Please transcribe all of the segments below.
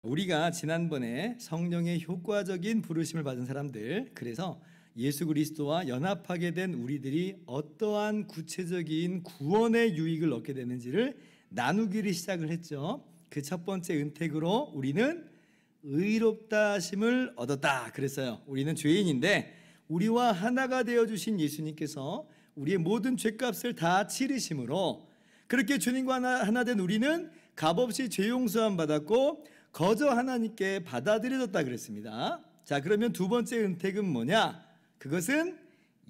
우리가 지난번에 성령의 효과적인 부르심을 받은 사람들, 그래서 예수 그리스도와 연합하게 된 우리들이 어떠한 구체적인 구원의 유익을 얻게 되는지를 나누기를 시작을 했죠. 그 첫 번째 은택으로 우리는 의롭다 하심을 얻었다 그랬어요. 우리는 죄인인데 우리와 하나가 되어주신 예수님께서 우리의 모든 죄값을 다 치르심으로 그렇게 주님과 하나 된 우리는 값없이 죄 용서함 받았고 거저 하나님께 받아들여졌다 그랬습니다. 자, 그러면 두 번째 은택은 뭐냐? 그것은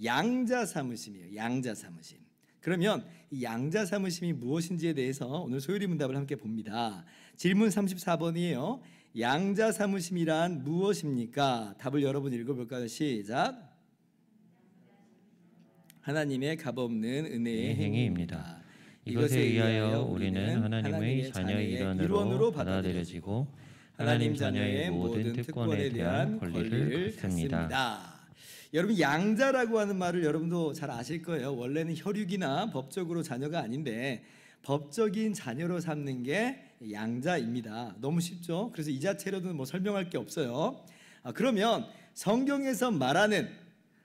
양자 삼으심이에요. 양자 삼으심. 그러면 이 양자 삼으심이 무엇인지에 대해서 오늘 소요리 문답을 함께 봅니다. 질문 34번이에요. 양자 삼으심이란 무엇입니까? 답을 여러분 읽어볼까요? 시작. 하나님의 값없는 은혜의 행위입니다. 이것에 의하여 우리는 하나님의 자녀의 일원으로 받아들여지고 하나님 자녀의 모든 특권에 대한 권리를 갖습니다. 여러분, 양자라고 하는 말을 여러분도 잘 아실 거예요. 원래는 혈육이나 법적으로 자녀가 아닌데 법적인 자녀로 삼는 게 양자입니다. 너무 쉽죠? 그래서 이 자체로는 뭐 설명할 게 없어요. 그러면 성경에서 말하는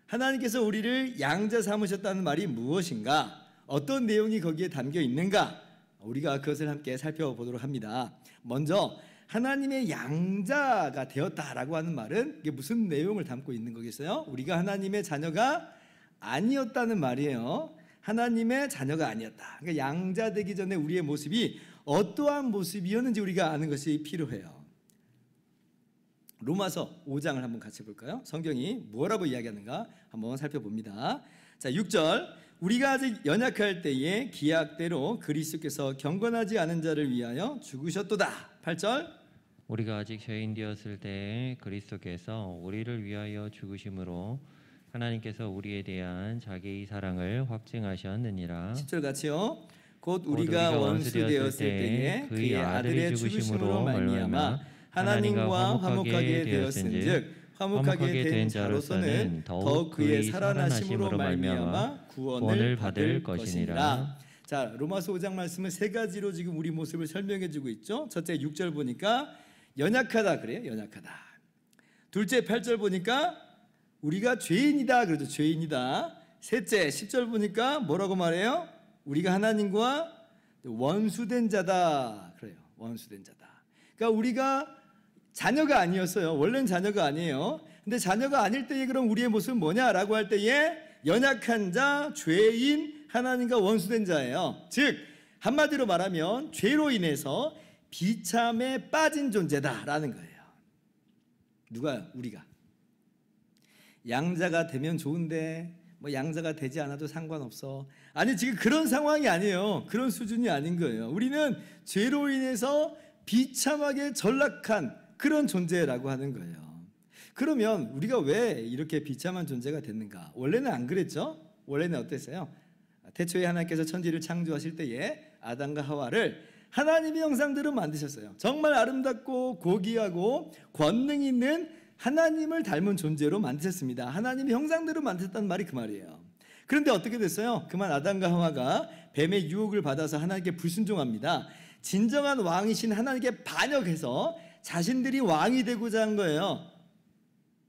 하나님께서 우리를 양자 삼으셨다는 말이 무엇인가? 어떤 내용이 거기에 담겨 있는가? 우리가 그것을 함께 살펴보도록 합니다. 먼저 하나님의 양자가 되었다라고 하는 말은 이게 무슨 내용을 담고 있는 거겠어요? 우리가 하나님의 자녀가 아니었다는 말이에요. 하나님의 자녀가 아니었다. 그러니까 양자 되기 전에 우리의 모습이 어떠한 모습이었는지 우리가 아는 것이 필요해요. 로마서 5장을 한번 같이 볼까요? 성경이 뭐라고 이야기하는가 한번 살펴봅니다. 자, 6절. 우리가 아직 연약할 때에 기약대로 그리스도께서 경건하지 않은 자를 위하여 죽으셨도다. 8절. 우리가 아직 죄인 되었을 때에 그리스도께서 우리를 위하여 죽으심으로 하나님께서 우리에 대한 자기의 사랑을 확증하셨느니라. 10절 같이요. 곧 우리가 원수 되었을 때에 그의 아들의 죽으심으로 말미암아 하나님과 화목하게 되었은즉 화목하게 된 자로서는 더욱 그의 살아나심으로 말미암아 구원을 받을 것이니라. 자, 로마서 5장 말씀은 세 가지로 지금 우리 모습을 설명해 주고 있죠. 첫째 6절 보니까 연약하다 그래요. 연약하다. 둘째 8절 보니까 우리가 죄인이다 그래도 죄인이다. 셋째 10절 보니까 뭐라고 말해요? 우리가 하나님과 원수된 자다 그래요. 원수된 자다. 그러니까 우리가 자녀가 아니었어요. 원래는 자녀가 아니에요. 근데 자녀가 아닐 때에 그럼 우리의 모습은 뭐냐라고 할 때에 연약한 자, 죄인, 하나님과 원수된 자예요. 즉 한마디로 말하면 죄로 인해서 비참에 빠진 존재다라는 거예요. 누가? 우리가. 양자가 되면 좋은데 뭐 양자가 되지 않아도 상관없어. 아니, 지금 그런 상황이 아니에요. 그런 수준이 아닌 거예요. 우리는 죄로 인해서 비참하게 전락한 그런 존재라고 하는 거예요. 그러면 우리가 왜 이렇게 비참한 존재가 됐는가? 원래는 안 그랬죠? 원래는 어땠어요? 태초에 하나님께서 천지를 창조하실 때에 아담과 하와를 하나님의 형상대로 만드셨어요. 정말 아름답고 고귀하고 권능 있는 하나님을 닮은 존재로 만드셨습니다. 하나님의 형상대로 만드셨다는 말이 그 말이에요. 그런데 어떻게 됐어요? 그만 아담과 하와가 뱀의 유혹을 받아서 하나님께 불순종합니다. 진정한 왕이신 하나님께 반역해서 자신들이 왕이 되고자 한 거예요.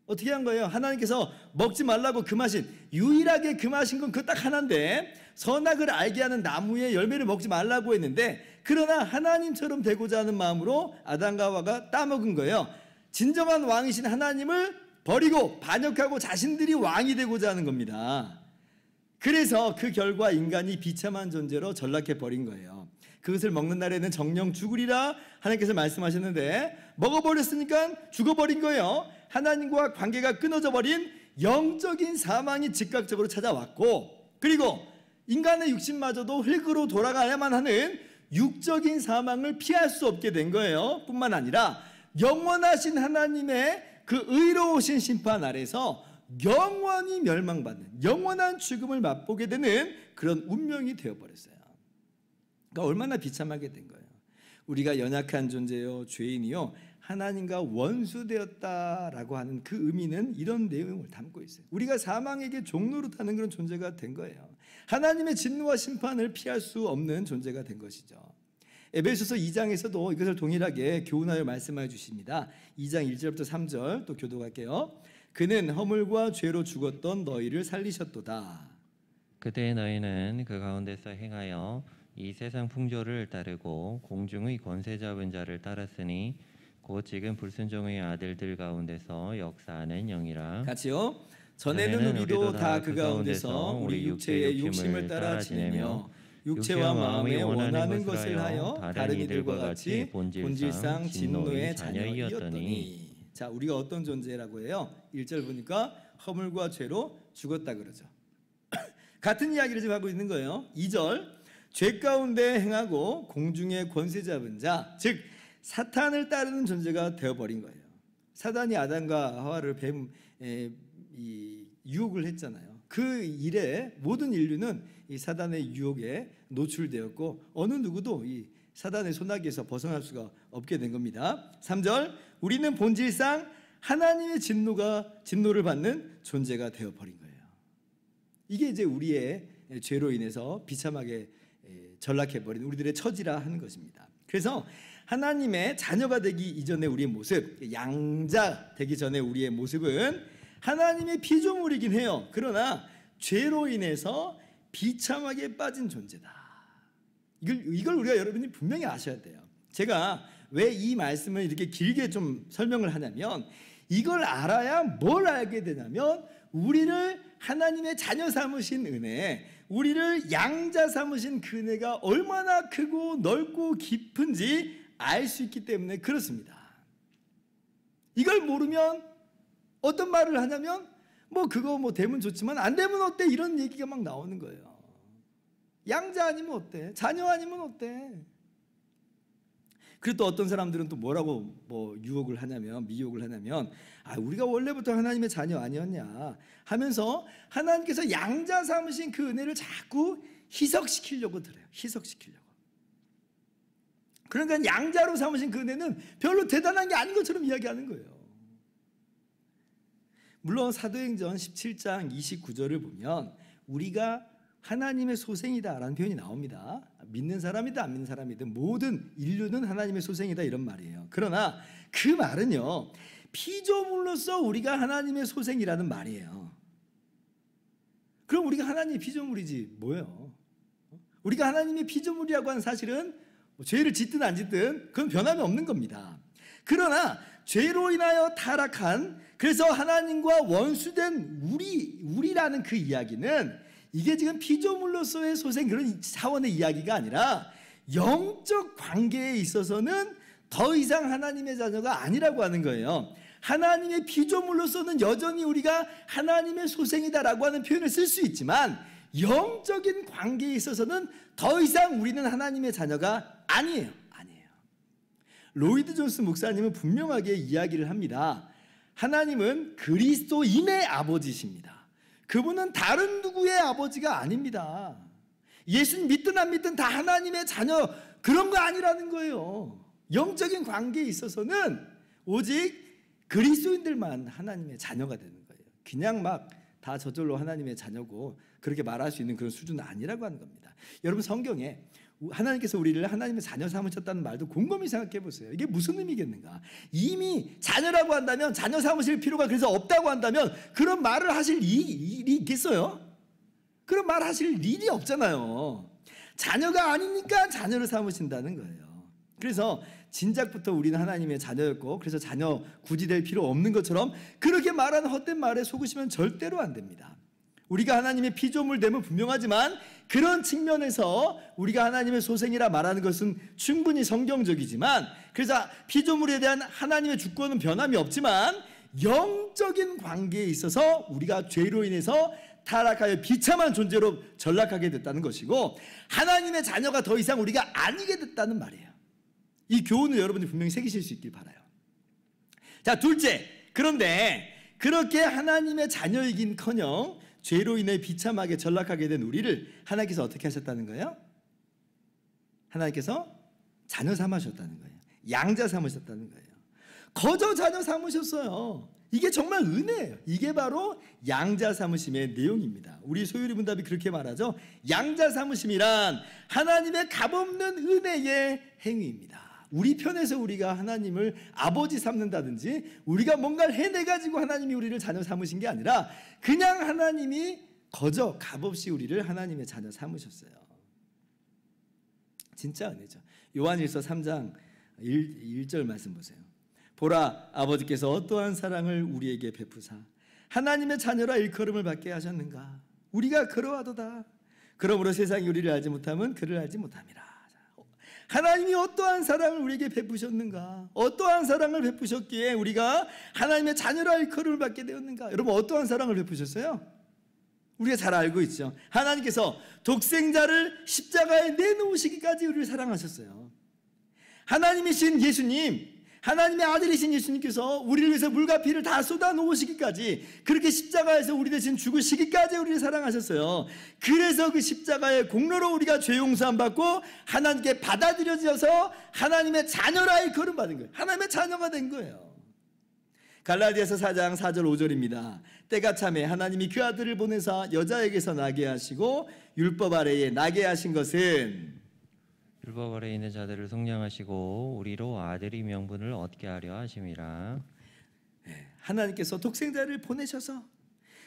어떻게 한 거예요? 하나님께서 먹지 말라고 금하신, 유일하게 금하신 건 그 딱 하나인데 선악을 알게 하는 나무의 열매를 먹지 말라고 했는데, 그러나 하나님처럼 되고자 하는 마음으로 아담과 하와가 따먹은 거예요. 진정한 왕이신 하나님을 버리고 반역하고 자신들이 왕이 되고자 하는 겁니다. 그래서 그 결과 인간이 비참한 존재로 전락해 버린 거예요. 그것을 먹는 날에는 정령 죽으리라 하나님께서 말씀하셨는데 먹어버렸으니까 죽어버린 거예요. 하나님과 관계가 끊어져 버린 영적인 사망이 즉각적으로 찾아왔고, 그리고 인간의 육신마저도 흙으로 돌아가야만 하는 육적인 사망을 피할 수 없게 된 거예요. 뿐만 아니라 영원하신 하나님의 그 의로우신 심판 아래서 영원히 멸망받는 영원한 죽음을 맛보게 되는 그런 운명이 되어버렸어요. 그러니까 얼마나 비참하게 된 거예요. 우리가 연약한 존재요, 죄인이요, 하나님과 원수되었다라고 하는 그 의미는 이런 내용을 담고 있어요. 우리가 사망에게 종노릇하는 그런 존재가 된 거예요. 하나님의 진노와 심판을 피할 수 없는 존재가 된 것이죠. 에베소서 2장에서도 이것을 동일하게 교훈하여 말씀해 주십니다. 2장 1절부터 3절 또 교독할게요. 그는 허물과 죄로 죽었던 너희를 살리셨도다. 그때 너희는 그 가운데서 행하여 이 세상 풍조를 따르고 공중의 권세 잡은 자를 따랐으니 곧 지금 불순종의 아들들 가운데서 역사하는 영이라. 같이요. 전에는 우리도 다 그 가운데서 우리 육체의 욕심을 따라 지내며 육체와 마음에 원하는 것을 하여 다른 이들과 같이 본질상 진노의 자녀이었더니. 자, 우리가 어떤 존재라고 해요? 1절 보니까 허물과 죄로 죽었다 그러죠. 같은 이야기를 지금 하고 있는 거예요. 2절 죄 가운데 행하고 공중의 권세 잡은 자, 즉 사탄을 따르는 존재가 되어버린 거예요. 사단이 아담과 하와를 유혹을 했잖아요. 그 일에 모든 인류는 이 사단의 유혹에 노출되었고 어느 누구도 이 사단의 소나기에서 벗어날 수가 없게 된 겁니다. 3절 우리는 본질상 하나님의 진노를 받는 존재가 되어버린 거예요. 이게 이제 우리의 죄로 인해서 비참하게 전락해버린 우리들의 처지라 하는 것입니다. 그래서 하나님의 자녀가 되기 이전의 우리의 모습, 양자 되기 전에 우리의 모습은 하나님의 피조물이긴 해요. 그러나 죄로 인해서 비참하게 빠진 존재다. 이걸 우리가 여러분이 분명히 아셔야 돼요. 제가 왜 이 말씀을 이렇게 길게 좀 설명을 하냐면 이걸 알아야 뭘 알게 되냐면 우리를 하나님의 자녀 삼으신 은혜, 우리를 양자 삼으신 그 은혜가 얼마나 크고 넓고 깊은지 알 수 있기 때문에 그렇습니다. 이걸 모르면 어떤 말을 하냐면 그거 되면 좋지만 안 되면 어때? 이런 얘기가 막 나오는 거예요. 양자 아니면 어때? 자녀 아니면 어때? 그리고 또 어떤 사람들은 또 뭐라고 유혹을 하냐면 미혹을 하냐면 우리가 원래부터 하나님의 자녀 아니었냐 하면서 하나님께서 양자 삼으신 그 은혜를 자꾸 희석시키려고 들어요. 희석시키려고. 그러니까 양자로 삼으신 그 은혜는 별로 대단한 게 아닌 것처럼 이야기하는 거예요. 물론 사도행전 17장 29절을 보면 우리가 하나님의 소생이다라는 표현이 나옵니다. 믿는 사람이든 안 믿는 사람이든 모든 인류는 하나님의 소생이다 이런 말이에요. 그러나 그 말은요 피조물로서 우리가 하나님의 소생이라는 말이에요. 그럼 우리가 하나님의 피조물이지 뭐예요? 우리가 하나님의 피조물이라고 하는 사실은 죄를 짓든 안 짓든 그건 변함이 없는 겁니다. 그러나 죄로 인하여 타락한 그래서 하나님과 원수된 우리라는 그 이야기는 이게 지금 피조물로서의 소생 그런 차원의 이야기가 아니라 영적 관계에 있어서는 더 이상 하나님의 자녀가 아니라고 하는 거예요. 하나님의 피조물로서는 여전히 우리가 하나님의 소생이다라고 하는 표현을 쓸 수 있지만 영적인 관계에 있어서는 더 이상 우리는 하나님의 자녀가 아니에요. 로이드 존스 목사님은 분명하게 이야기를 합니다. 하나님은 그리스도인의 아버지십니다. 그분은 다른 누구의 아버지가 아닙니다. 예수님 믿든 안 믿든 다 하나님의 자녀 그런 거 아니라는 거예요. 영적인 관계에 있어서는 오직 그리스도인들만 하나님의 자녀가 되는 거예요. 그냥 막 다 저절로 하나님의 자녀고 그렇게 말할 수 있는 그런 수준은 아니라고 하는 겁니다. 여러분 성경에 하나님께서 우리를 하나님의 자녀 삼으셨다는 말도 곰곰이 생각해 보세요. 이게 무슨 의미겠는가? 이미 자녀라고 한다면 자녀 삼으실 필요가 그래서 없다고 한다면 그런 말을 하실 일이 있겠어요? 그런 말 하실 일이 없잖아요. 자녀가 아니니까 자녀를 삼으신다는 거예요. 그래서 진작부터 우리는 하나님의 자녀였고 그래서 자녀 굳이 될 필요 없는 것처럼 그렇게 말하는 헛된 말에 속으시면 절대로 안 됩니다. 우리가 하나님의 피조물 됨은 분명하지만 그런 측면에서 우리가 하나님의 소생이라 말하는 것은 충분히 성경적이지만 그래서 피조물에 대한 하나님의 주권은 변함이 없지만 영적인 관계에 있어서 우리가 죄로 인해서 타락하여 비참한 존재로 전락하게 됐다는 것이고 하나님의 자녀가 더 이상 우리가 아니게 됐다는 말이에요. 이 교훈을 여러분이 분명히 새기실 수 있길 바라요. 자, 둘째, 그런데 그렇게 하나님의 자녀이긴커녕 죄로 인해 비참하게 전락하게 된 우리를 하나님께서 어떻게 하셨다는 거예요? 하나님께서 자녀 삼으셨다는 거예요. 양자 삼으셨다는 거예요. 거저 자녀 삼으셨어요. 이게 정말 은혜예요. 이게 바로 양자 삼으심의 내용입니다. 우리 소유리 문답이 그렇게 말하죠. 양자 삼으심이란 하나님의 값없는 은혜의 행위입니다. 우리 편에서 우리가 하나님을 아버지 삼는다든지 우리가 뭔가를 해내가지고 하나님이 우리를 자녀 삼으신 게 아니라 그냥 하나님이 거저 값없이 우리를 하나님의 자녀 삼으셨어요. 진짜 은혜죠. 요한일서 3장 1절 말씀 보세요. 보라, 아버지께서 어떠한 사랑을 우리에게 베푸사 하나님의 자녀라 일컬음을 받게 하셨는가. 우리가 그러하도다. 그러므로 세상이 우리를 알지 못하면 그를 알지 못함이라. 하나님이 어떠한 사랑을 우리에게 베푸셨는가. 어떠한 사랑을 베푸셨기에 우리가 하나님의 자녀라 일컬음을 받게 되었는가. 여러분, 어떠한 사랑을 베푸셨어요? 우리가 잘 알고 있죠. 하나님께서 독생자를 십자가에 내놓으시기까지 우리를 사랑하셨어요. 하나님이신 예수님, 하나님의 아들이신 예수님께서 우리를 위해서 물과 피를 다 쏟아 놓으시기까지, 그렇게 십자가에서 우리 대신 죽으시기까지 우리를 사랑하셨어요. 그래서 그 십자가의 공로로 우리가 죄 용서함 받고 하나님께 받아들여져서 하나님의 자녀라 일컬음 받은 거예요. 하나님의 자녀가 된 거예요. 갈라디아서 4장 4절 5절입니다. 때가 참에 하나님이 그 아들을 보내사 여자에게서 나게 하시고 율법 아래에 나게 하신 것은 율법 아래 있는 자들을 속량하시고 우리로 아들이 명분을 얻게 하려 하심이라. 하나님께서 독생자를 보내셔서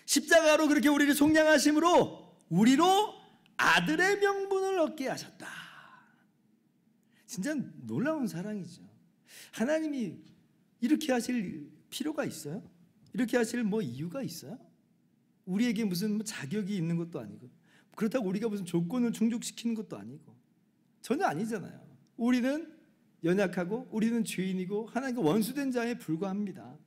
십자가로 그렇게 우리를 속량하심으로 우리로 아들의 명분을 얻게 하셨다. 진짜 놀라운 사랑이죠. 하나님이 이렇게 하실 필요가 있어요? 이렇게 하실 이유가 있어요? 우리에게 무슨 자격이 있는 것도 아니고, 그렇다고 우리가 무슨 조건을 충족시키는 것도 아니고, 전혀 아니잖아요. 우리는 연약하고 우리는 죄인이고 하나님과 원수된 자에 불과합니다.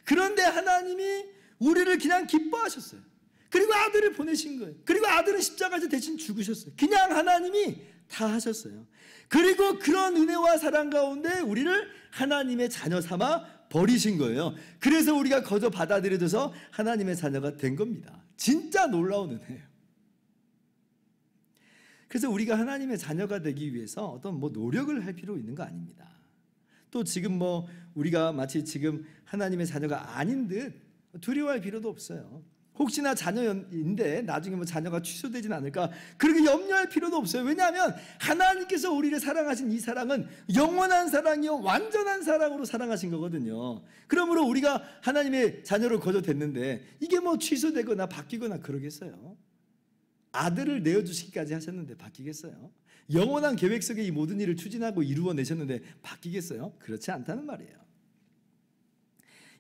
그런데 하나님이 우리를 그냥 기뻐하셨어요. 그리고 아들을 보내신 거예요. 그리고 아들은 십자가에서 대신 죽으셨어요. 그냥 하나님이 다 하셨어요. 그리고 그런 은혜와 사랑 가운데 우리를 하나님의 자녀 삼아 버리신 거예요. 그래서 우리가 거저 받아들여져서 하나님의 자녀가 된 겁니다. 진짜 놀라운 은혜예요. 그래서 우리가 하나님의 자녀가 되기 위해서 어떤 노력을 할 필요 있는 거 아닙니다. 또 지금 우리가 마치 지금 하나님의 자녀가 아닌 듯 두려워할 필요도 없어요. 혹시나 자녀인데 나중에 자녀가 취소되진 않을까, 그렇게 염려할 필요도 없어요. 왜냐하면 하나님께서 우리를 사랑하신 이 사랑은 영원한 사랑이요 완전한 사랑으로 사랑하신 거거든요. 그러므로 우리가 하나님의 자녀로 거저 됐는데 이게 취소되거나 바뀌거나 그러겠어요? 아들을 내어주시기까지 하셨는데 바뀌겠어요? 영원한 계획 속에 이 모든 일을 추진하고 이루어내셨는데 바뀌겠어요? 그렇지 않다는 말이에요.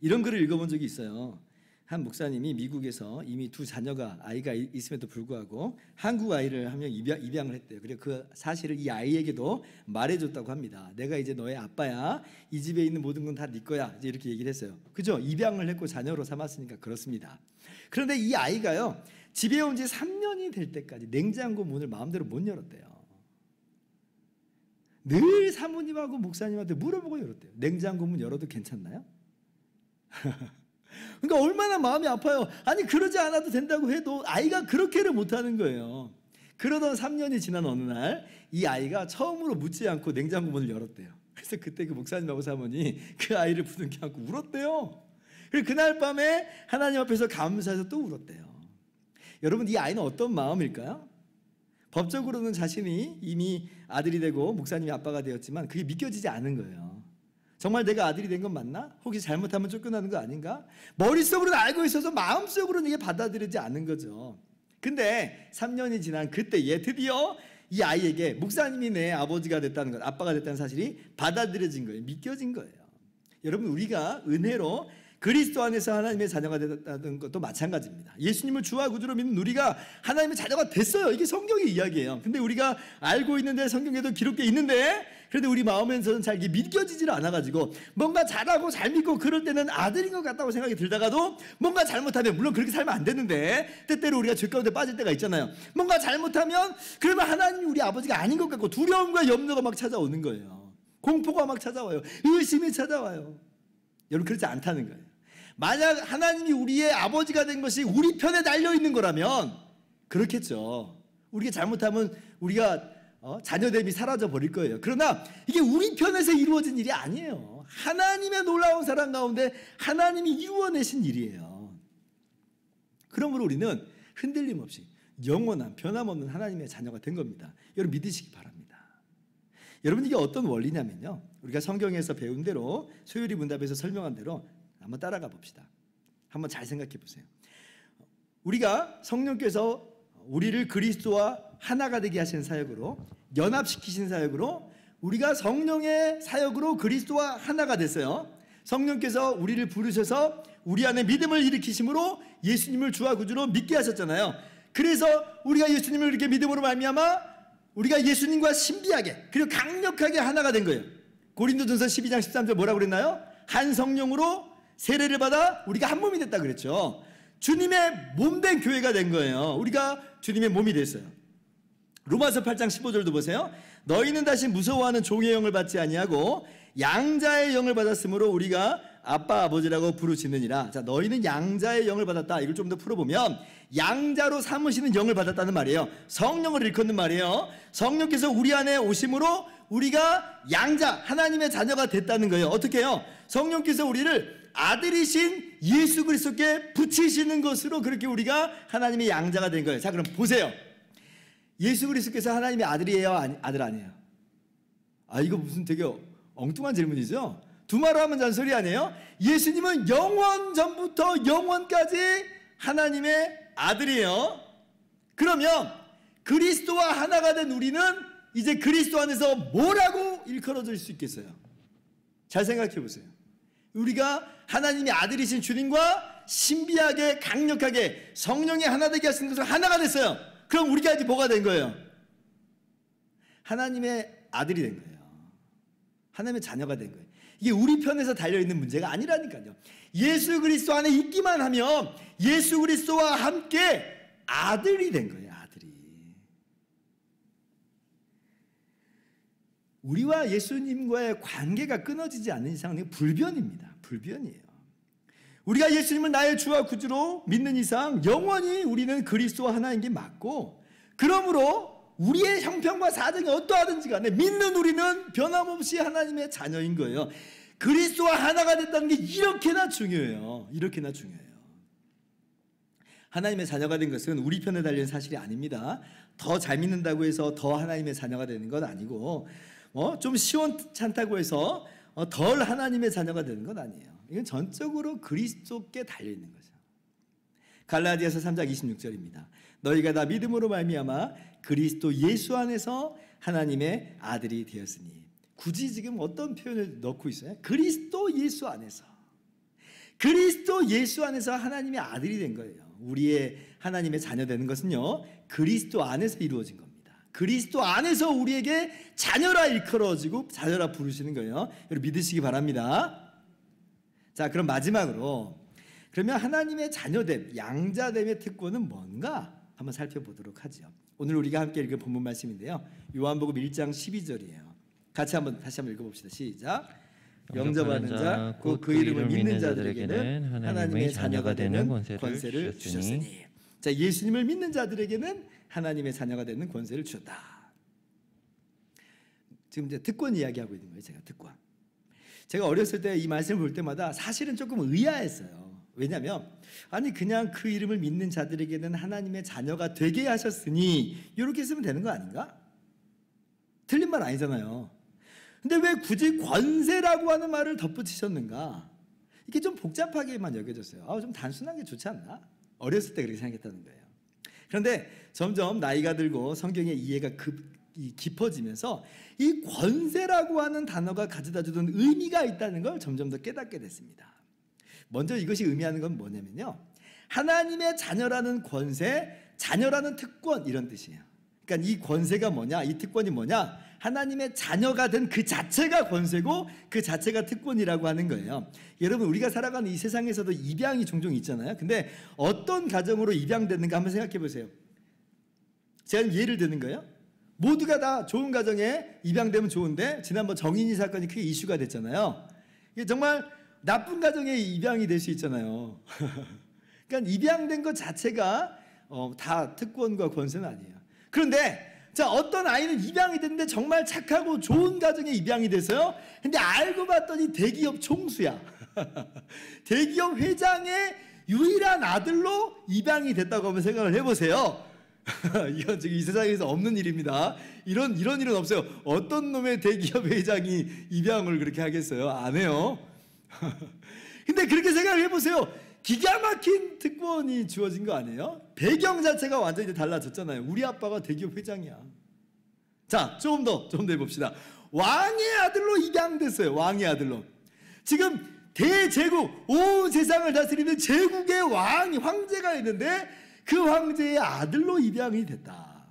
이런 글을 읽어본 적이 있어요. 한 목사님이 미국에서 이미 두 아이가 있음에도 불구하고 한국 아이를 한 명 입양을 했대요. 그리고 그 사실을 이 아이에게도 말해줬다고 합니다. 내가 이제 너의 아빠야. 이 집에 있는 모든 건 다 네 거야. 이제 이렇게 얘기를 했어요. 그죠? 입양을 했고 자녀로 삼았으니까 그렇습니다. 그런데 이 아이가요, 집에 온 지 3년이 될 때까지 냉장고 문을 마음대로 못 열었대요. 늘 사모님하고 목사님한테 물어보고 열었대요. 냉장고 문 열어도 괜찮나요? 그러니까 얼마나 마음이 아파요. 아니 그러지 않아도 된다고 해도 아이가 그렇게를 못하는 거예요. 그러던 3년이 지난 어느 날 이 아이가 처음으로 묻지 않고 냉장고 문을 열었대요. 그래서 그때 그 목사님하고 사모니 그 아이를 부둥켜 안고 울었대요. 그리고 그날 밤에 하나님 앞에서 감사해서 또 울었대요. 여러분, 이 아이는 어떤 마음일까요? 법적으로는 자신이 이미 아들이 되고 목사님이 아빠가 되었지만 그게 믿겨지지 않은 거예요. 정말 내가 아들이 된 건 맞나? 혹시 잘못하면 쫓겨나는 거 아닌가? 머릿속으로는 알고 있어서 마음속으로는 이게 받아들이지 않는 거죠. 근데 3년이 지난 그때에 드디어 이 아이에게 목사님이 내 아버지가 됐다는 것, 아빠가 됐다는 사실이 받아들여진 거예요. 믿겨진 거예요. 여러분, 우리가 은혜로 그리스도 안에서 하나님의 자녀가 됐다는 것도 마찬가지입니다. 예수님을 주와 구주로 믿는 우리가 하나님의 자녀가 됐어요. 이게 성경의 이야기예요. 근데 우리가 알고 있는데, 성경에도 기록되어 있는데, 그래도 우리 마음에서는 잘 이게 믿겨지질 않아가지고 뭔가 잘하고 잘 믿고 그럴 때는 아들인 것 같다고 생각이 들다가도 뭔가 잘못하면, 물론 그렇게 살면 안 되는데 때때로 우리가 죄 가운데 빠질 때가 있잖아요. 뭔가 잘못하면 그러면 하나님이 우리 아버지가 아닌 것 같고 두려움과 염려가 막 찾아오는 거예요. 공포가 막 찾아와요. 의심이 찾아와요. 여러분, 그렇지 않다는 거예요. 만약 하나님이 우리의 아버지가 된 것이 우리 편에 달려있는 거라면 그렇겠죠. 우리가 잘못하면 우리가 자녀됨이 사라져 버릴 거예요. 그러나 이게 우리 편에서 이루어진 일이 아니에요. 하나님의 놀라운 사랑 가운데 하나님이 이루어내신 일이에요. 그러므로 우리는 흔들림 없이 영원한 변함없는 하나님의 자녀가 된 겁니다. 여러분 믿으시기 바랍니다. 여러분 이게 어떤 원리냐면요, 우리가 성경에서 배운 대로 소율이 문답에서 설명한 대로 한번 따라가 봅시다. 한번 잘 생각해 보세요. 우리가 성령께서 우리를 그리스도와 하나가 되게 하시는 사역으로, 연합시키신 사역으로, 우리가 성령의 사역으로 그리스도와 하나가 됐어요. 성령께서 우리를 부르셔서 우리 안에 믿음을 일으키심으로 예수님을 주와 구주로 믿게 하셨잖아요. 그래서 우리가 예수님을 이렇게 믿음으로 말미암아 우리가 예수님과 신비하게 그리고 강력하게 하나가 된 거예요. 고린도전서 12장 13절 뭐라고 그랬나요? 한 성령으로 세례를 받아 우리가 한 몸이 됐다 그랬죠. 주님의 몸된 교회가 된 거예요. 우리가 주님의 몸이 됐어요. 로마서 8장 15절도 보세요. 너희는 다시 무서워하는 종의 영을 받지 아니하고 양자의 영을 받았으므로 우리가 아빠 아버지라고 부르시느니라. 자, 너희는 양자의 영을 받았다. 이걸 좀 더 풀어보면 양자로 삼으시는 영을 받았다는 말이에요. 성령을 일컫는 말이에요. 성령께서 우리 안에 오심으로 우리가 양자 하나님의 자녀가 됐다는 거예요. 어떻게 해요? 성령께서 우리를 아들이신 예수 그리스도께 붙이시는 것으로 그렇게 우리가 하나님의 양자가 된 거예요. 자, 그럼 보세요. 예수 그리스도께서 하나님의 아들이에요? 아들 아니에요? 아, 이거 무슨 되게 엉뚱한 질문이죠? 두말로 하면 잔소리 아니에요? 예수님은 영원 전부터 영원까지 하나님의 아들이에요. 그러면 그리스도와 하나가 된 우리는 이제 그리스도 안에서 뭐라고 일컬어질 수 있겠어요? 잘 생각해 보세요. 우리가 하나님의 아들이신 주님과 신비하게 강력하게 성령이 하나 되게 하시는 것으로 하나가 됐어요. 그럼 우리가 이제 뭐가 된 거예요? 하나님의 아들이 된 거예요. 하나님의 자녀가 된 거예요. 이게 우리 편에서 달려있는 문제가 아니라니까요. 예수 그리스도 안에 있기만 하면 예수 그리스도와 함께 아들이 된 거예요. 아들이. 우리와 예수님과의 관계가 끊어지지 않는 이상은 불변입니다. 불변이에요. 우리가 예수님을 나의 주와 구주로 믿는 이상 영원히 우리는 그리스도와 하나인 게 맞고, 그러므로 우리의 형편과 사정이 어떠하든지 간에 믿는 우리는 변함없이 하나님의 자녀인 거예요. 그리스도와 하나가 됐다는 게 이렇게나 중요해요. 이렇게나 중요해요. 하나님의 자녀가 된 것은 우리 편에 달린 사실이 아닙니다. 더 잘 믿는다고 해서 더 하나님의 자녀가 되는 건 아니고, 좀 시원찮다고 해서 덜 하나님의 자녀가 되는 건 아니에요. 이건 전적으로 그리스도께 달려있는 거죠. 갈라디아서 3장 26절입니다. 너희가 다 믿음으로 말미암아 그리스도 예수 안에서 하나님의 아들이 되었으니. 굳이 지금 어떤 표현을 넣고 있어요? 그리스도 예수 안에서. 그리스도 예수 안에서 하나님의 아들이 된 거예요. 우리의 하나님의 자녀 되는 것은요, 그리스도 안에서 이루어진 겁니다. 그리스도 안에서 우리에게 자녀라 일컬어지고 자녀라 부르시는 거예요. 여러분 믿으시기 바랍니다. 자, 그럼 마지막으로, 그러면 하나님의 자녀됨, 양자됨의 특권은 뭔가 한번 살펴보도록 하죠. 오늘 우리가 함께 읽은 본문 말씀인데요, 요한복음 1장 12절이에요. 같이 다시 한번 읽어봅시다. 시작. 영접하는 자, 곧 그 이름을 믿는 자들에게는 하나님의 자녀가 되는 권세를 주셨으니. 자, 예수님을 믿는 자들에게는 하나님의 자녀가 되는 권세를 주셨다. 지금 이제 특권 이야기하고 있는 거예요. 제가 어렸을 때 이 말씀을 볼 때마다 사실은 조금 의아했어요. 왜냐하면 아니 그냥 그 이름을 믿는 자들에게는 하나님의 자녀가 되게 하셨으니 이렇게 쓰면 되는 거 아닌가? 틀린 말 아니잖아요. 근데 왜 굳이 권세라고 하는 말을 덧붙이셨는가? 이게 좀 복잡하게만 여겨졌어요. 좀 단순한 게 좋지 않나? 어렸을 때 그렇게 생각했다는 거예요. 그런데 점점 나이가 들고 성경의 이해가 깊어지면서 이 권세라고 하는 단어가 가져다 주는 의미가 있다는 걸 점점 더 깨닫게 됐습니다. 먼저 이것이 의미하는 건 뭐냐면요, 하나님의 자녀라는 권세, 자녀라는 특권, 이런 뜻이에요. 그러니까 이 권세가 뭐냐, 이 특권이 뭐냐, 하나님의 자녀가 된 그 자체가 권세고 그 자체가 특권이라고 하는 거예요. 여러분, 우리가 살아가는 이 세상에서도 입양이 종종 있잖아요. 근데 어떤 가정으로 입양됐는가 한번 생각해 보세요. 제가 예를 드는 거예요. 모두가 다 좋은 가정에 입양되면 좋은데 지난번 정인이 사건이 크게 이슈가 됐잖아요. 이게 정말 나쁜 가정에 입양이 될 수 있잖아요. 그러니까 입양된 것 자체가 다 특권과 권세는 아니에요. 그런데 자, 어떤 아이는 입양이 됐는데 정말 착하고 좋은 가정에 입양이 됐어요. 근데 알고 봤더니 대기업 총수야. 대기업 회장의 유일한 아들로 입양이 됐다고 한번 생각을 해보세요. 이건 지금 이 세상에서 없는 일입니다. 이런 일은 없어요. 어떤 놈의 대기업 회장이 입양을 그렇게 하겠어요? 안 해요. 근데 그렇게 생각을 해보세요. 기가 막힌 특권이 주어진 거 아니에요? 배경 자체가 완전히 달라졌잖아요. 우리 아빠가 대기업 회장이야. 자, 좀 더 해봅시다. 왕의 아들로 입양됐어요. 왕의 아들로. 지금 대제국, 온 세상을 다스리는 제국의 황제가 있는데 그 황제의 아들로 입양이 됐다.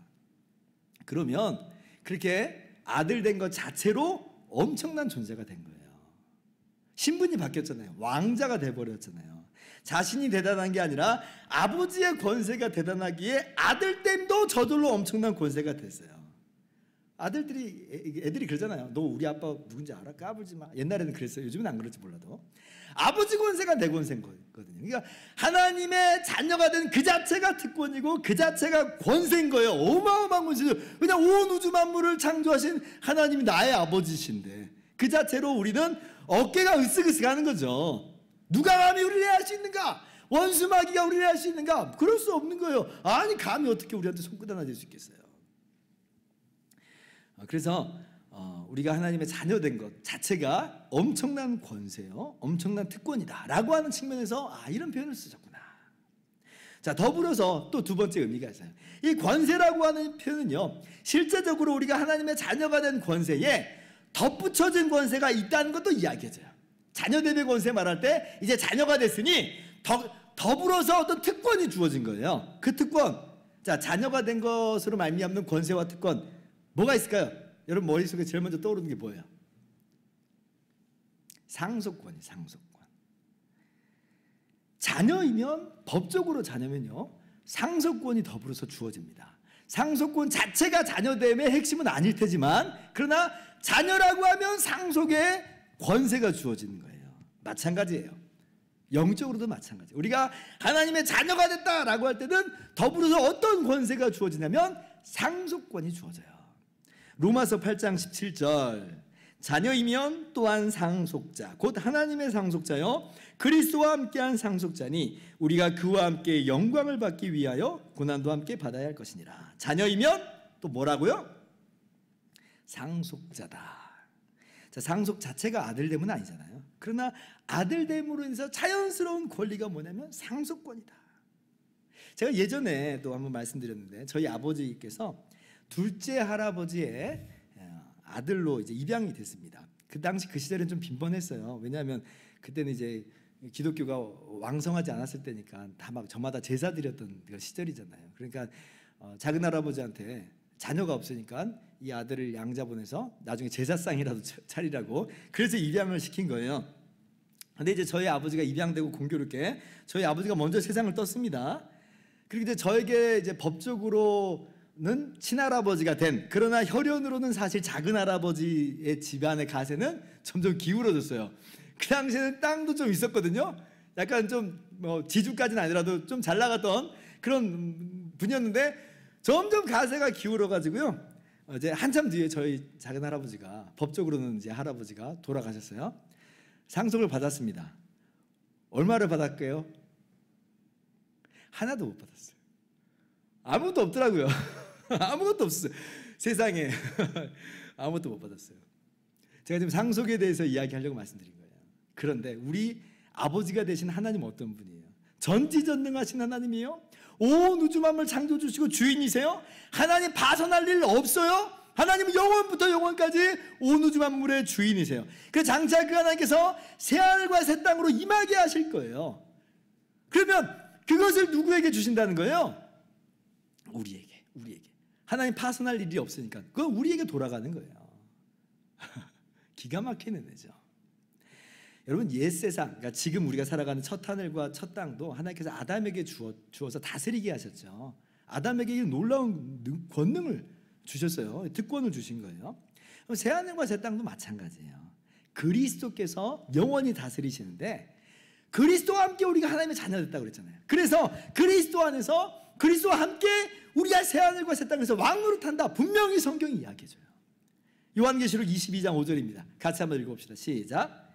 그러면 그렇게 아들 된 것 자체로 엄청난 존재가 된 거예요. 신분이 바뀌었잖아요. 왕자가 돼버렸잖아요. 자신이 대단한 게 아니라 아버지의 권세가 대단하기에 아들됨도 저절로 엄청난 권세가 됐어요. 애들이 그러잖아요. 너 우리 아빠 누군지 알아? 까불지 마. 옛날에는 그랬어요. 요즘은 안 그럴지 몰라도. 아버지 권세가 내 권세인 거거든요. 그러니까 하나님의 자녀가 된 그 자체가 특권이고 그 자체가 권세인 거예요. 어마어마한 권세죠. 그냥 온 우주 만물을 창조하신 하나님이 나의 아버지신데 그 자체로 우리는 어깨가 으쓱으쓱하는 거죠. 누가 감히 우리를 할 수 있는가? 원수 마귀가 우리를 할 수 있는가? 그럴 수 없는 거예요. 아니 감히 어떻게 우리한테 손끝 하나 댈 수 있겠어요? 그래서 우리가 하나님의 자녀된 것 자체가 엄청난 권세요, 엄청난 특권이다라고 하는 측면에서 이런 표현을 쓰셨구나. 자, 더불어서 또 두 번째 의미가 있어요. 이 권세라고 하는 표현은요, 실제적으로 우리가 하나님의 자녀가 된 권세에 덧붙여진 권세가 있다는 것도 이야기해줘요. 자녀됨의 권세 말할 때 이제 자녀가 됐으니 더불어서 어떤 특권이 주어진 거예요. 그 특권, 자, 자녀가 된 것으로 말미암는 권세와 특권 뭐가 있을까요? 여러분 머릿속에 제일 먼저 떠오르는 게 뭐예요? 상속권이 상속권. 자녀이면, 법적으로 자녀면요, 상속권이 더불어서 주어집니다. 상속권 자체가 자녀됨의 핵심은 아닐 테지만, 그러나 자녀라고 하면 상속의 권세가 주어지는 거예요. 마찬가지예요. 영적으로도 마찬가지예요. 우리가 하나님의 자녀가 됐다라고 할 때는 더불어서 어떤 권세가 주어지냐면 상속권이 주어져요. 로마서 8장 17절, 자녀이면 또한 상속자, 곧 하나님의 상속자요 그리스도와 함께한 상속자니 우리가 그와 함께 영광을 받기 위하여 고난도 함께 받아야 할 것이니라. 자녀이면 또 뭐라고요? 상속자다. 자, 상속 자체가 아들됨은 아니잖아요. 그러나 아들됨으로 인해서 자연스러운 권리가 뭐냐면 상속권이다. 제가 예전에 또 한번 말씀드렸는데 저희 아버지께서 둘째 할아버지의 아들로 이제 입양이 됐습니다. 그 당시 그 시절은 좀 빈번했어요. 왜냐하면 그때는 이제 기독교가 왕성하지 않았을 때니까 다 막 저마다 제사 드렸던 그 시절이잖아요. 그러니까 작은 할아버지한테 자녀가 없으니까 이 아들을 양자 보내서 나중에 제사상이라도 차리라고 그래서 입양을 시킨 거예요. 근데 이제 저희 아버지가 입양되고 공교롭게 저희 아버지가 먼저 세상을 떴습니다. 그리고 이제 저에게 이제 법적으로는 친할아버지가 된, 그러나 혈연으로는 사실 작은 할아버지의 집안의 가세는 점점 기울어졌어요. 그 당시에는 땅도 좀 있었거든요. 약간 좀 뭐 지주까지는 아니라도 좀 잘 나갔던 그런 분이었는데 점점 가세가 기울어가지고요. 이제 한참 뒤에 저희 작은 할아버지가, 법적으로는 이제 할아버지가 돌아가셨어요. 상속을 받았습니다. 얼마를 받았게요? 하나도 못 받았어요. 아무것도 없더라고요. 아무것도 없어요. 세상에 아무것도 못 받았어요. 제가 지금 상속에 대해서 이야기하려고 말씀드린 거예요. 그런데 우리 아버지가 되신 하나님은 어떤 분이에요? 전지전능하신 하나님이에요. 온 우주 만물 창조 주시고 주인이세요. 하나님 파선할 일 없어요. 하나님은 영원부터 영원까지 온 우주 만물의 주인이세요. 그 장차 그 하나님께서 새하늘과 새 땅으로 임하게 하실 거예요. 그러면 그것을 누구에게 주신다는 거예요? 우리에게. 하나님 파선할 일이 없으니까 그건 우리에게 돌아가는 거예요. 기가 막히는 애죠. 여러분, 옛 세상, 그러니까 지금 우리가 살아가는 첫 하늘과 첫 땅도 하나님께서 아담에게 주어서 다스리게 하셨죠. 아담에게 놀라운 권능을 주셨어요. 특권을 주신 거예요. 새 하늘과 새 땅도 마찬가지예요. 그리스도께서 영원히 다스리시는데 그리스도와 함께 우리가 하나님의 자녀 됐다고 그랬잖아요. 그래서 그리스도 안에서 그리스도와 함께 우리가 새하늘과 새 땅에서 왕으로 탄다. 분명히 성경이 이야기해줘요. 요한계시록 22장 5절입니다. 같이 한번 읽어봅시다. 시작.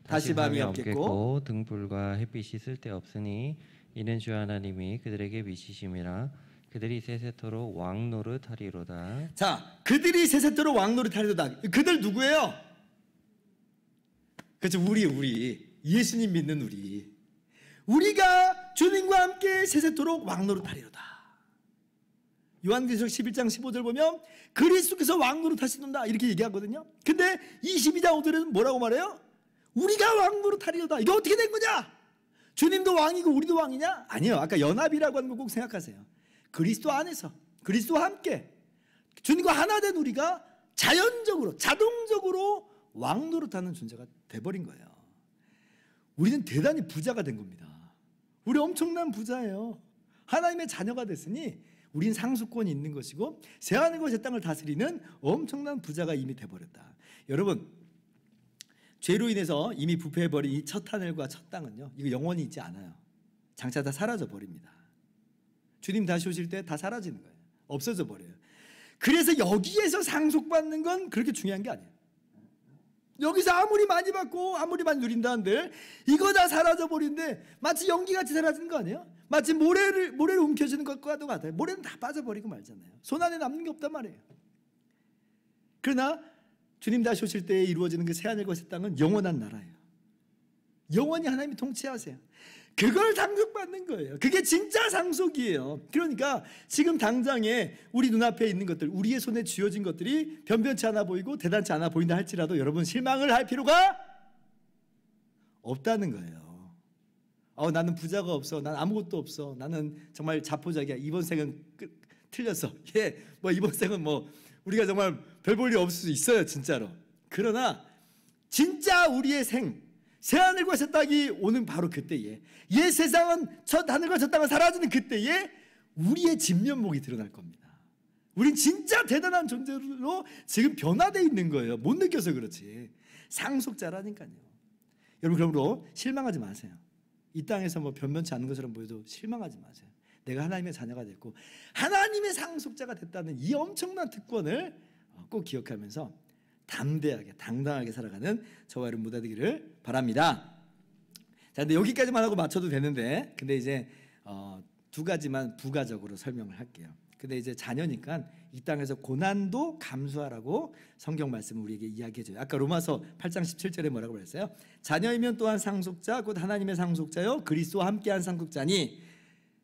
다시 밤이 없겠고 등불과 햇빛이 쓸데없으니 이는 주 하나님이 그들에게 비치심이라. 그들이 세세토록 왕노릇하리로다. 자, 그들이 세세토록 왕노릇하리로다. 그들 누구예요? 그렇죠. 우리 예수님 믿는 우리가 주님과 함께 세세토록 왕노릇하리로다. 요한계시록 11장 15절 보면 그리스도께서 왕노릇하시는다 이렇게 얘기하거든요. 근데 22장 5절에는 뭐라고 말해요? 우리가 왕노릇하리로다. 이게 어떻게 된 거냐? 주님도 왕이고 우리도 왕이냐? 아니요. 아까 연합이라고 하는 거 꼭 생각하세요. 그리스도 안에서 그리스도와 함께 주님과 하나 된 우리가 자연적으로 자동적으로 왕노릇하는 존재가 돼버린 거예요. 우리는 대단히 부자가 된 겁니다. 우리 엄청난 부자예요. 하나님의 자녀가 됐으니 우린 상수권이 있는 것이고 새하늘과 새 땅을 다스리는 엄청난 부자가 이미 돼버렸다. 여러분, 죄로 인해서 이미 부패해버린 이 첫 하늘과 첫 땅은요, 이거 영원히 있지 않아요. 장차 다 사라져 버립니다. 주님 다시 오실 때 다 사라지는 거예요. 없어져 버려요. 그래서 여기에서 상속받는 건 그렇게 중요한 게 아니에요. 여기서 아무리 많이 받고 아무리 많이 누린다는데 이거 다 사라져 버리는데 마치 연기같이 사라지는 거 아니에요? 마치 모래를 움켜쥐는 것과도 같아요. 모래는 다 빠져버리고 말잖아요. 손 안에 남는 게 없단 말이에요. 그러나 주님 다시 오실 때 이루어지는 그 새하늘과 새 땅은 영원한 나라예요. 영원히 하나님이 통치하세요. 그걸 상속받는 거예요. 그게 진짜 상속이에요. 그러니까 지금 당장에 우리 눈앞에 있는 것들, 우리의 손에 쥐어진 것들이 변변치 않아 보이고 대단치 않아 보인다 할지라도 여러분 실망을 할 필요가 없다는 거예요. 나는 부자가 없어. 난 아무것도 없어. 나는 정말 자포자기야. 이번 생은 틀렸어. 이번 생은 우리가 정말 별 볼 일 없을 수 있어요. 진짜로. 그러나 진짜 우리의 새하늘과 새 땅이 오는 바로 그때에, 옛 세상은 첫 하늘과 첫 땅은 사라지는 그때에 우리의 진면목이 드러날 겁니다. 우린 진짜 대단한 존재로 지금 변화되어 있는 거예요. 못 느껴서 그렇지. 상속자라니까요. 여러분, 그러므로 실망하지 마세요. 이 땅에서 변변치 않은 것처럼 보여도 실망하지 마세요. 내가 하나님의 자녀가 됐고 하나님의 상속자가 됐다는 이 엄청난 특권을 꼭 기억하면서 담대하게 당당하게 살아가는 저와 여러분 모두 되기를 바랍니다. 자, 근데 여기까지만 하고 맞춰도 되는데, 근데 이제 두 가지만 부가적으로 설명을 할게요. 근데 이제 자녀니까 이 땅에서 고난도 감수하라고 성경 말씀을 우리에게 이야기해줘요. 아까 로마서 8장 17절에 뭐라고 그랬어요? 자녀이면 또한 상속자 곧 하나님의 상속자요 그리스도와 함께한 상속자니.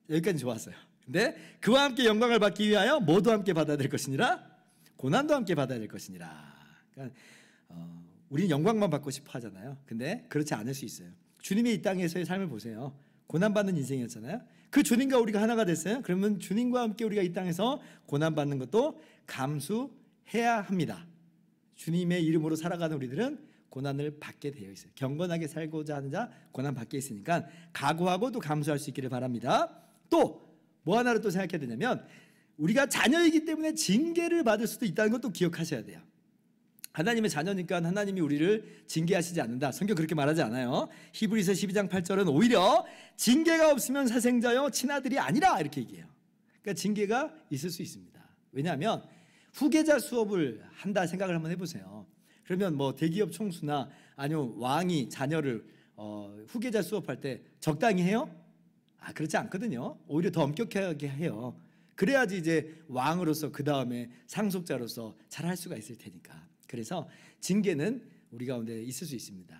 여기까지 좋았어요. 근데 그와 함께 영광을 받기 위하여 뭐도 함께 받아야 될 것이니라? 고난도 함께 받아야 될 것이니라. 그러니까 우리는 영광만 받고 싶어 하잖아요. 근데 그렇지 않을 수 있어요. 주님의 이 땅에서의 삶을 보세요. 고난받는 인생이었잖아요. 그 주님과 우리가 하나가 됐어요. 그러면 주님과 함께 우리가 이 땅에서 고난받는 것도 감수해야 합니다. 주님의 이름으로 살아가는 우리들은 고난을 받게 되어 있어요. 경건하게 살고자 하는 자 고난 받게 있으니까 각오하고 또 감수할 수 있기를 바랍니다. 또 뭐 하나를 또 생각해야 되냐면 우리가 자녀이기 때문에 징계를 받을 수도 있다는 것도 기억하셔야 돼요. 하나님의 자녀니까 하나님이 우리를 징계하시지 않는다. 성경 그렇게 말하지 않아요. 히브리서 12장 8절은 오히려 징계가 없으면 사생자여 친아들이 아니라 이렇게 얘기해요. 그러니까 징계가 있을 수 있습니다. 왜냐하면 후계자 수업을 한다 생각을 한번 해보세요. 그러면 대기업 총수나 아니면 왕이 자녀를 후계자 수업할 때 적당히 해요? 그렇지 않거든요. 오히려 더 엄격하게 해요. 그래야지 이제 왕으로서 그 다음에 상속자로서 잘 할 수가 있을 테니까. 그래서 징계는 우리 가운데 있을 수 있습니다.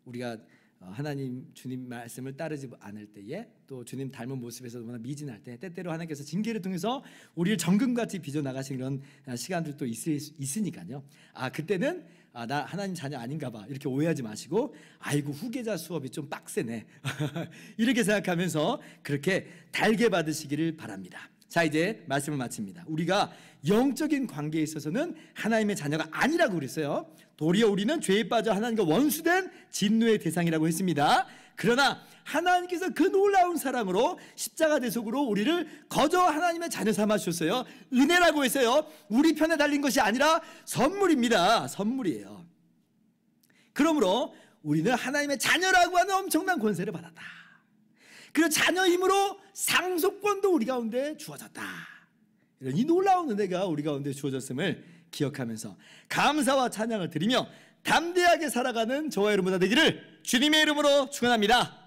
우리가 하나님 주님 말씀을 따르지 않을 때에 또 주님 닮은 모습에서 너무나 미진할 때 때때로 하나님께서 징계를 통해서 우리를 정금같이 빚어나가시는 그런 시간들도 있으니까요. 그때는 나 하나님 자녀 아닌가 봐 이렇게 오해하지 마시고 아이고 후계자 수업이 좀 빡세네 이렇게 생각하면서 그렇게 달게 받으시기를 바랍니다. 자, 이제 말씀을 마칩니다. 우리가 영적인 관계에 있어서는 하나님의 자녀가 아니라고 그랬어요. 도리어 우리는 죄에 빠져 하나님과 원수된 진노의 대상이라고 했습니다. 그러나 하나님께서 그 놀라운 사랑으로 십자가 대속으로 우리를 거저 하나님의 자녀 삼아 주셨어요. 은혜라고 했어요. 우리 편에 달린 것이 아니라 선물입니다. 선물이에요. 그러므로 우리는 하나님의 자녀라고 하는 엄청난 권세를 받았다. 그리고 자녀 힘으로 상속권도 우리 가운데 주어졌다. 이런 이 놀라운 은혜가 우리 가운데 주어졌음을 기억하면서 감사와 찬양을 드리며 담대하게 살아가는 저와 여러분 다 되기를 주님의 이름으로 축원합니다.